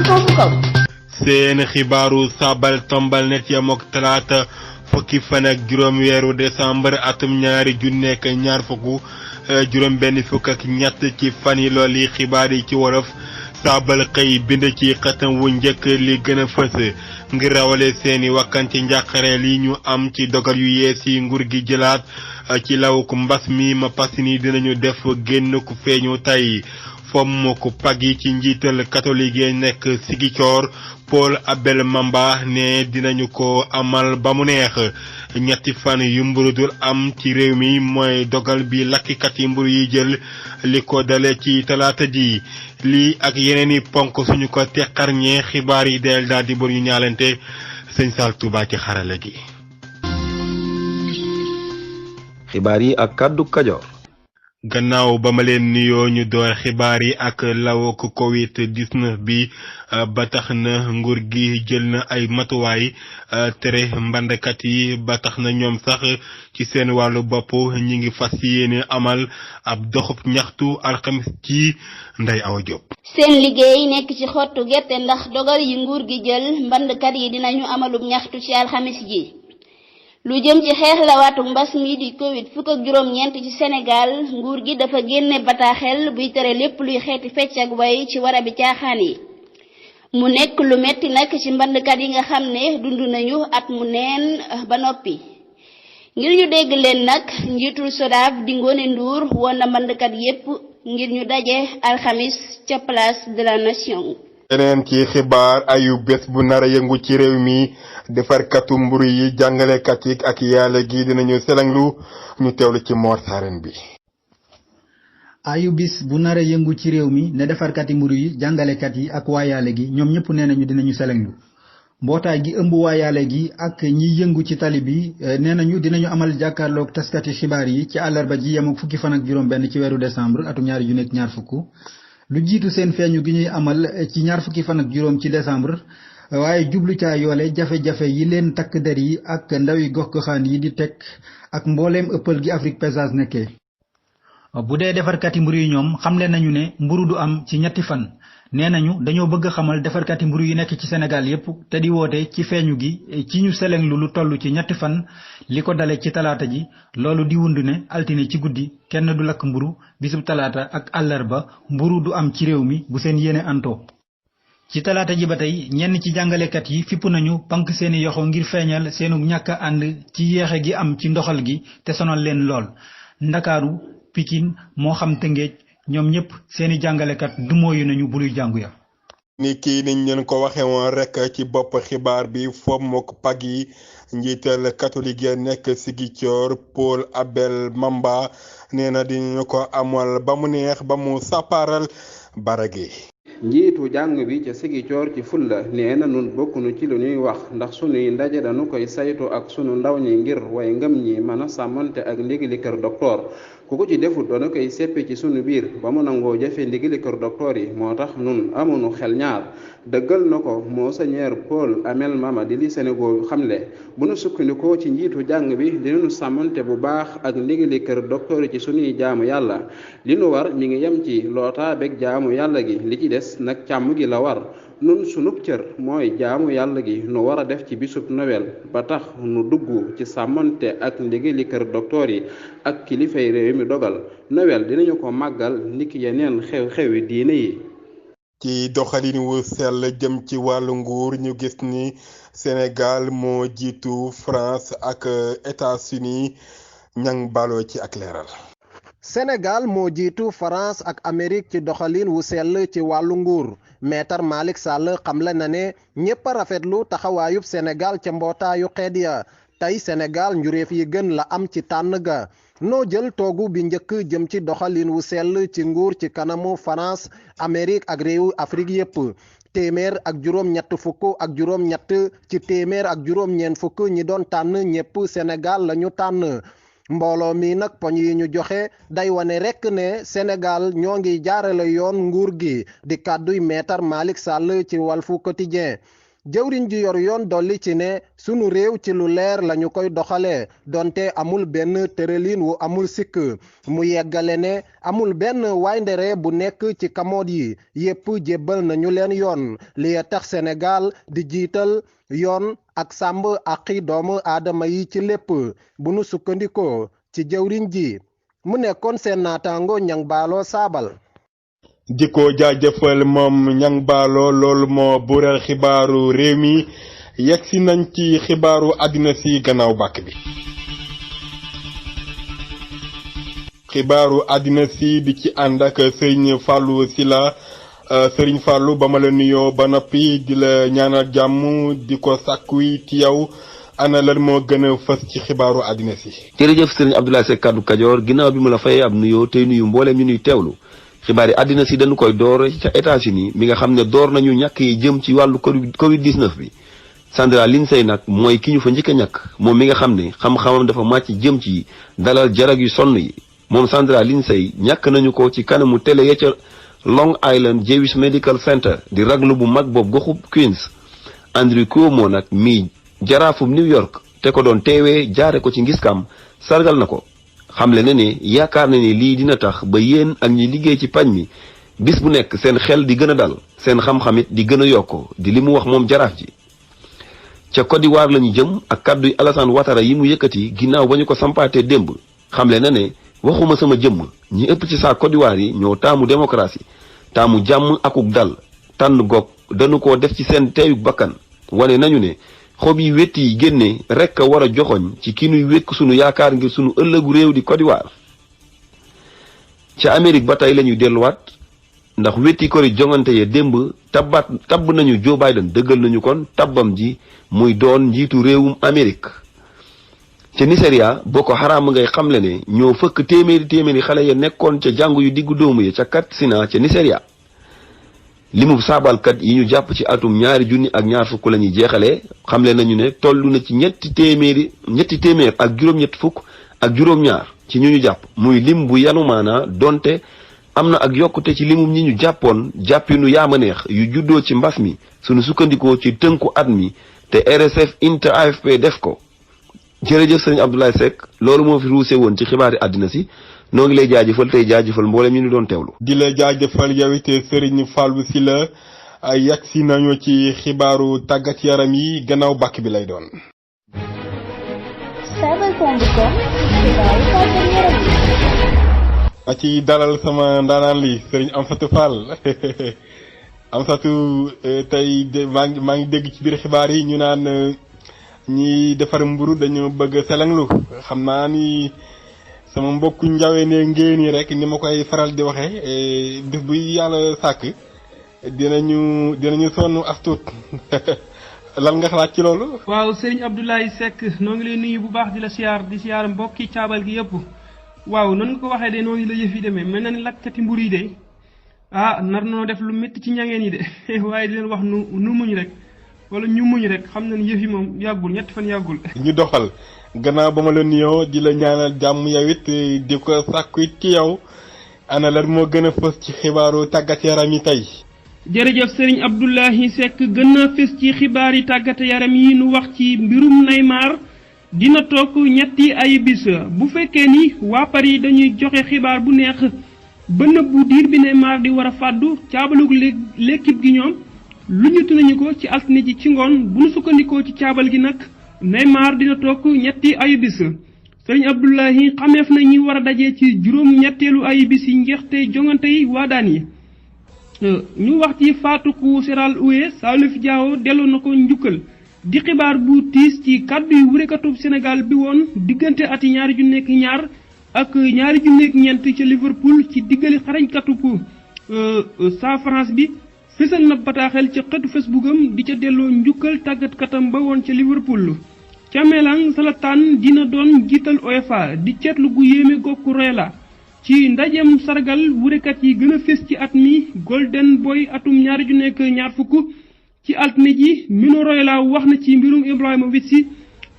foofu kaw. seen xibaaru sabal tombal net ya mook talaata fukki fan ak juróom weeru décembre atum ñaari junni ak ñaar fukk juróom benn fukk ak ñett ci fan yi lool yi xibaar yi ci wolof saabal xëy bind ci xëtam wu njëkk li gën a fës ngir rawale seeni wakkan ci njàqare li ñu am ci dogal yu yees yi nguur gi jëlaat ci lawuk mbas mi ma pas ni dinañu def génn ku feeñu tey fomm ku pag yi ci njiital catholique yi nekk Ziguinchor Paul Abel Mamba ne dinañu ko amal ba mu neex ñetti fan yu mburu dul am ci réew mi mooy dogal bi lakkikat yi mburu yi jël li ko dale ci talaata ji lii ak yeneeni ponk suñu ko teqarñee xibaar yi del daal di bor ñu ñaalante sëñ Sall Touba ci xarala gi. xibaar yi ak kàddu Kajoor. gannaaw ba ma leen nuyoo ñu door xibaar yi ak lawok Covid-19 bi ba tax na nguur gi jël na ay matuwaay tere mbandkat yi ba tax na ñoom sax ci seen wàllu bopp ñi ngi fas yéene amal ab doxub ñaxtu alxamis ci Ndeye Awa Diop. seen liggéey nekk ci xottu gerte ndax dogal yi nguur gi jël mbandkat yi dinañu amalub ñaxtu ci alxamis ji. lu jëm ci xeex la waatu mbas mi di Covid fukk ak juróom-ñeent ci Sénégal nguur gi dafa génne bataaxel buy tere lépp luy xeeti fecc ak way ci warabi caaxaan yi. mu nekk lu metti nag ci mbandkat yi nga xam ne dund nañu at mu neen ba noppi. ngir ñu dégg leen nag njiitul SODAV di Ngoné Ndour woon na mbandkat yépp ngir ñu daje alxamis ca place de la nation. yeneen ci xibaar ayu bés bu nar a yëngu ci réew mi defarkatu mburu yi jàngalekat yi ak yàlla gi dinañu selanglu ñu teewlu ci Mor Sarène bi. ayu bis bu nar a yëngu ci réew mi ne defarkati mburu yi jàngalekat yi ak waa yàlla gi ñoom ñëpp nee nañu dinañu selanglu mbootaay gi ëmb waa yàlla gi ak ñiy yëngu ci tali bi nee nañu dinañu amal jàkkaarloog taskati xibaar yi ci àllarba ji yem ak fukki fan ak juróom benn ci weeru décembre atum 2024 lu jiitu seen feeñu gi ñuy amal ci ñaar fukki fan ak juróom ci décembre waaye jublu caa yoole jafe-jafe yi leen takk der yi ak ndawi gox-goxaan yi di teg ak mbooleem ëppal gi Afrique Pesaas nekkee. bu dee defarkati mburu yi ñoom xamle nañu ne mburu du am ci ñetti fan nee nañu dañoo bëgg xamal defarkati mburu yi nekk ci Sénégal yépp te di woote ci feeñu gi ci ñu selenglu lu toll ci ñetti fan li ko dale ci talaata ji loolu di wund ne altine ci guddi kenn du lakk mburu bisub talaata ak àllarba mburu du am ci réew mi bu seen yéene antoo. ci talaata ji ba tey ñenn ci jàngalekat yi fipp nañu pank seeni yoxo ngir feeñal seenu ñàkk a ànd ci yeexe gi am ci ndoxal gi te sonal leen lool. Ndakaaru Pikine moo xam Tëngéej ñoom ñëpp seeni jàngalekat du mooyu nañu buluy jàngu ya. ni kii niñ leen ko waxe woon rek ci bopp xibaar bi foom mook pag yi njiital catholique ya nekk Ziguinchor Paul Abel Mamba nee na dinañu ko amal ba mu neex ba mu sàppaaral barage. njiitu jàng bi ca Ziguinchor ci fulla nee na nun bokkunu ci lu ñuy wax ndax sunuy ndaje dañu koy saytu ak sunu ndaw ñi ngir way ngëm ñi mën a sàmmante ak ndigali kër docteur ku ko ci defut dañu koy seppi ci sunu biir ba mu nangoo jëfe ndigali kër docteur yi moo tax nun amunu xel ñaar dëggal na ko monseigneur Paul Abel Mamba di li Sénégal xamle bu nu sukkandikoo ci njiitu jàng bi dinañu sàmmante bu baax ak ndigali kër docteur yi ci sunuy jaamu yàlla li nu war mi ngi yem ci loota beg jaamu yàlla gi li ci des nag càmm gi la war nun sunub cër mooy jaamu yàlla gi nu war a def ci bisub Noël ba tax nu dugg ci sàmmante ak ndigali kër docteur yi ak kilifay réew mi dogal Noël dinañu ko màggal niki yeneen xew-xewi diine yi. ci doxalin wu sell jëm ci wàllu nguur ñu gis ni Sénégal moo jiitu France ak États-Unis ñang baloo ci ak leeral. Sénégal moo jiitu France ak Amérique ci doxalin wu sell ci wàllu nguur Maître Malick Sall xamle na ne ñépp a rafetlu taxawaayub Sénégal ca mbootaayu xeet ya tey Sénégal njuréef yi gën la am ci tànn ga noo jël toogu bi njëkk jëm ci doxalin wu sell ci nguur ci kanamu France Amérique ak réewu Afrique yépp téeméer ak juróom-ñett fukk ak juróom-ñett ci téeméer ak juróom-ñeent fukk ñi doon tànn ñépp Sénégal lañu tànn mbooloo mi nag poñ yi ñu joxe day wane rekk ne Sénégal ñoo ngi jaarale yoon nguur gi di kàdduy Maître Malick Sall ci Walfu Quotidien jëwriñ ji yor yoon dolli ci ne sunu réew ci lu leer lañu koy doxalee donte amul benn tërëlin wu amul sikk mu yeggale ne amul benn wayndere bu nekk ci kamoot yi yépp jébbal nañu leen yoon li tax Sénégal di jiital yoon ak sàmb àqi doomu aadama yi ci lépp bu nu sukkandikoo ci jëwriñ ji mu nekkoon seen naataango Ñang Baalo Saabal. di ko jaajëfal moom Ñang Baalo loolu moo buural xibaaru réew mi yegg si nañ ci xibaaru àddina si gannaaw bàkk bi. xibaaru àddina si di ci ànd ak Serigne Fallou Sylla Serigne Fallou ba ma la nuyoo ba noppi di la ñaanal jàmm di ko sàkku ci yow ana lan moo gën a fës ci xibaaru àddina si. jërëjëf Serigne Abdoulaye Seck kaddu Kajoor ginnaaw bi mu la fayee ab nuyoo tey nuyu mbooleem ñu nuy teewlu xibaar yi àddina si dañu koy door ca États-Unis mi nga xam ne door nañu ñàkk yi jëm ci wàllu Covid 19 bi. Sandra Lindsay nag mooy ki ñu fa njëkk a ñàkk moom mi nga xam ne xam-xamam dafa màcc jëm ci dalal jarag yu sonn yi moom Sandra Lindsay ñàkk nañu ko ci kanamu télé ya ca Long Island Jewish Medical Center di raglu bu mag boobu goxub Queens. Andrew Cuomo nag mi jaraafum New York te ko doon teewee jaare ko ci ngiskam sargal na ko xamle na ne yaakaar na ne lii dina tax ba yéen ak ñi liggéey ci pañ mi bis bu nekk seen xel di gën a dal seen xam-xamit di gën a yokk di li mu wax moom jaraaf ji. ca Côte d'Ivoire la ñu jëm ak kàddu yi Alassane Ouattara yi mu yëkkati ginnaaw ba ñu ko sampaatee démb xamle na ne waxuma sama jëmm ñi ëpp ci saa Côte d'Ivoire yi ñoo taamu démocratie taamu jàmm akuk dal tànn goog dañu ko def ci seen teeyug bakkan wane nañu ne xob yi wetti yi génne rekk a war a joxoñ ci ki nuy wékk sunu yaakaar ngir sunu ëllëgu réew di Côte d'Ivoire. ca Amérique ba tey la ñuy delluwaat ndax wetti kori jongante ya démb tabb nañu Joe Biden dëggal nañu kon tabbam ji muy doon njiitu réewum Amérique. ca Nigeria Boko Haram ngay xamle ne ñoo fëkk téeméeri xale ya nekkoon ca jàngu yu diggu doomu ya ca Katsina ca Nigeria. limub saabalkat yi ñu jàpp ci atum 2020 la ñuy jeexalee xamle nañu ne toll na ci ñetti téeméer ak juróom-ñett fukk ak juróom-ñaar ci ñu jàpp muy lim bu yanu maanaa donte am na ak yokkute ci limum ñi ñu jàppoon jàppinu yaama neex yu juddoo ci mbas mi sunu sukkandikoo ci tënku at mi te RSF Inter AFP def ko. jërëjëf sëriñ Abdoulaye Seck loolu moo fi ruuse woon ci xibaari àddina si noo ngi lay jaajëfal tey jaajëfal mboolem ñu ni doon teewlu. di la jaajëfal yow it Serigne Fallou Sylla yegg si nañu ci xibaaru tàggat yaram yi gannaaw bàkk bi lay doon. a ci dalal sama ndaanaan li Serigne Amsatou Fall Amsatou tey maa ngi dégg ci biir xibaar yi ñu naan ñi defar mburu dañu bëgg selenglu xam naa ni sama mbokku njawee ne ngéeni rek ni ma koy faral di waxee bis bu yàlla sàkk dinañu sonn astuut lan nga xalaat ci loolu. waaw Serigne Abdoulaye Seck noo ngi lay nuyu bu baax di siyaar mbokki caabal gi yëpp waaw noonu nga ko waxee de noonu la yëf yi demee mel na ni lakkati mburu yi de nar noo def lu métti ci ñangeen yi de waaye di leen wax nu muñ rek wala ñu muñ rek xam na ni yëf yi moom yàggul ñetti fan yàggul. ñu doxal gannaaw ba ma la nuyoo di la ñaanal jàmm yow it di ko sàkku it ci yow ana lan moo gën a fës ci xibaaru tàggat yaram yi tey. jërëjëf Serigne Abdoulaye Seck gën a fës ci xibaar yi tàggat yaram yi nu wax ci mbirum Neymar dina toog ñetti ay bis bu fekkee ni waa Paris dañuy joxe xibaar bu neex ba nëbbu diir bi Neymar di war a fàddu caabalug l'équipe gi ñoom. lu ñu tunañu ko ci altine ji ci ngoon bu nu sukkandikoo ci caabal gi nag Neymar dina toog ñetti ayu bis Serigne Abdoulaye xameef na ñi war a dajee ci juróom-ñetteelu ayu bis yi njeexte jongante yi waa daan yi ñu wax ci faatuku Seral Oué Salif Diao delloo na ko njukkal di xibaar bu tiis ci kàddu yu wurekatub Sénégal bi woon diggante ati 2002 ak 2004 ca Liverpool ci diggali xarañkatub saa France bi fësal na bataaxel ca xëtu Facebook am di ca delloo njukkal tàggatkatam ba woon ca Liverpool ca Melang Zlatan dina doon jiital UEFA di ceetlu gu yéeme gokku Royla ci ndajem sargal wurekat yi gën a fés ci at mi Golden Boy atum 2020 ci altine ji Mino Royla wax na ci mbirum Ibrahimovic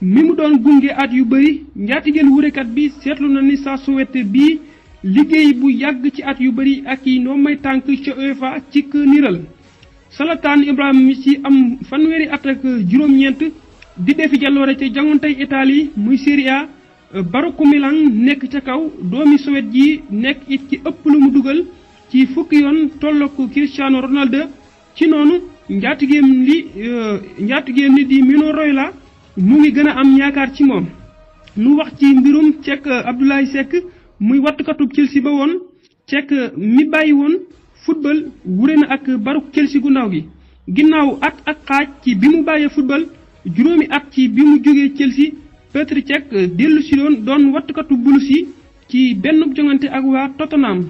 mi mu doon gunge at yu bëri njaatigeel wurekat bi seetlu na ni saa Sowete bii liggéey bu yàgg ci at yu bëri ak yi noo may tànk ca UEFA ci niral Zlatan Ibrahimovic am fanweeri at ak juróom-ñeent di defi jaloore ca jangontey Italie muy Serie A. Barocco Milan nekk ca kaw doomi Suède ji nekk it ci ëpp lu mu dugal ci fukki yoon tollook Cristiano Ronaldo ci noonu njaatigéem li di Mino Raiola mu ngi gën a am yaakaar ci moom. nu wax ci mbirum Cech Abdoulaye Seck muy wattukatub Chelsea ba woon Cech mi bàyyi woon football wure na ak baruk Chelsea gu ndaw gi ginnaaw at ak xaaj ci bi mu bàyyee football juróomi at ci bi mu jógee Chelsea. Petr Cech dellu si doon wattukatu Blues yi ci benn jongante ak waa Tottenham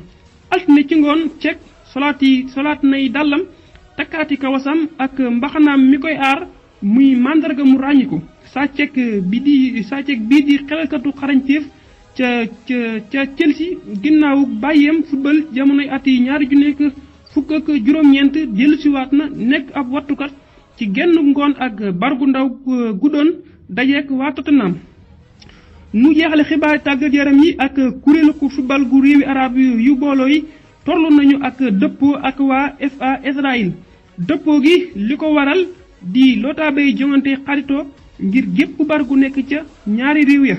altine ci ngoon Cech solaat nay dàllam takkaati kawasam ak mbaxanaam mi koy aar muy màndarga mu ràññiku Cech bii di xelkatu xarañteef ca Chelsea ginnaaw bàyyeem football jamonoy at yi ñaari ju nekk fukk ak juróom-ñeent dellu si waat na nekk ab wattukat ci genn ngoon ak bargu ndaw guddoon dajeek waa Tottenham nu jeexale xibaar tàggat yaram yi ak kuréelu ko football gu réewi arab yu booloo yi torlu nañu ak dëppoo ak waa FA Israël dëppoo gi li ko waral di loota bay jongante xaritoo ngir gépp bar gu nekk ca ñaari réew ya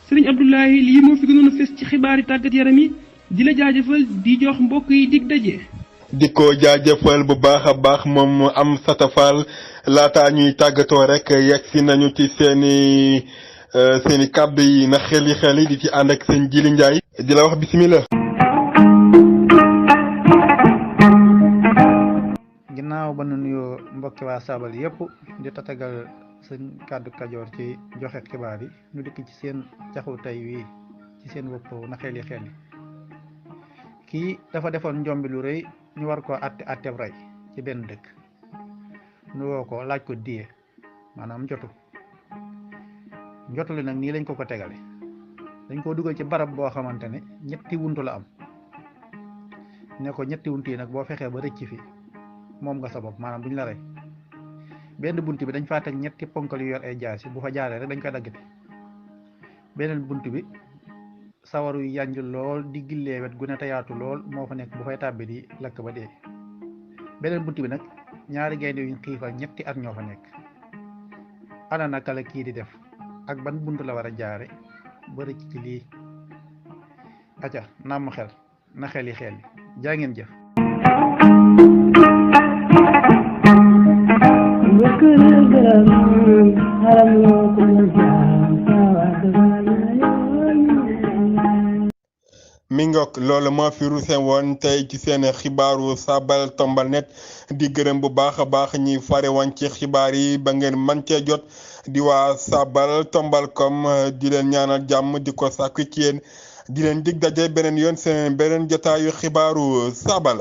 Serigne Abdoulaye lii moo fi gënoon a fës ci xibaari tàggat yaram yi di la jaajëfal di jox mbokk yi dig daje. di ko jaajëfal bu baax a baax moom am satafal laata ñuy tàggatoo rek yegg si nañu ci seeni kàddu yi na xel yi di ci ànd ak seen Jili Njaay di la wax bismillah. ginnaaw ba nu nuyoo mbokki waa Saabal yépp di tatagal seen kàddu Kajoor ci joxe xibaar yi ñu dikk ci seen caxu tey wii ci seen wopp na xel yi kii dafa defoon njombi lu rëy ñu war koo atteb rey ci benn dëkk nu woo ko laaj ko diye maanaam njotu li nag nii lañ ko tegale dañ koo dugal ci barab boo xamante ne ñetti wuntu la am ne ko ñetti wunt yi nag boo fexee ba rëcc fi moom nga sa bopp maanaam duñ la rey benn bunt bi dañ faa teg ñetti ponkal yu yor ay jaasi bu fa jaaree rek dañ koy daggate beneen bunt bi sawaru yanj lool di gillee wet gu ne te yaatu lool moo fa nekk bu fay tàbbi di lakk ba dee beneen bunt bi nag ñaari gaynde yuñ xiifal ñetti at ñoo fa nekk ana naka la kii di def ak ban bunt la war a jaare ba rëcc ci lii aca naam xel na xel yi jaa ngeen jëf mi ngoog loolu moo fi ruuse woon tey ci seen xibaaru Saabal Tombal net di gërëm bu baax a baax ñi fare woon ci xibaar yi ba ngeen man cee jot di waa Saabal Tombal comme di leen ñaanal jàmm di ko sàkku ci yéen di leen dig daje beneen yoon seen beneen jotaayu xibaaru Saabal.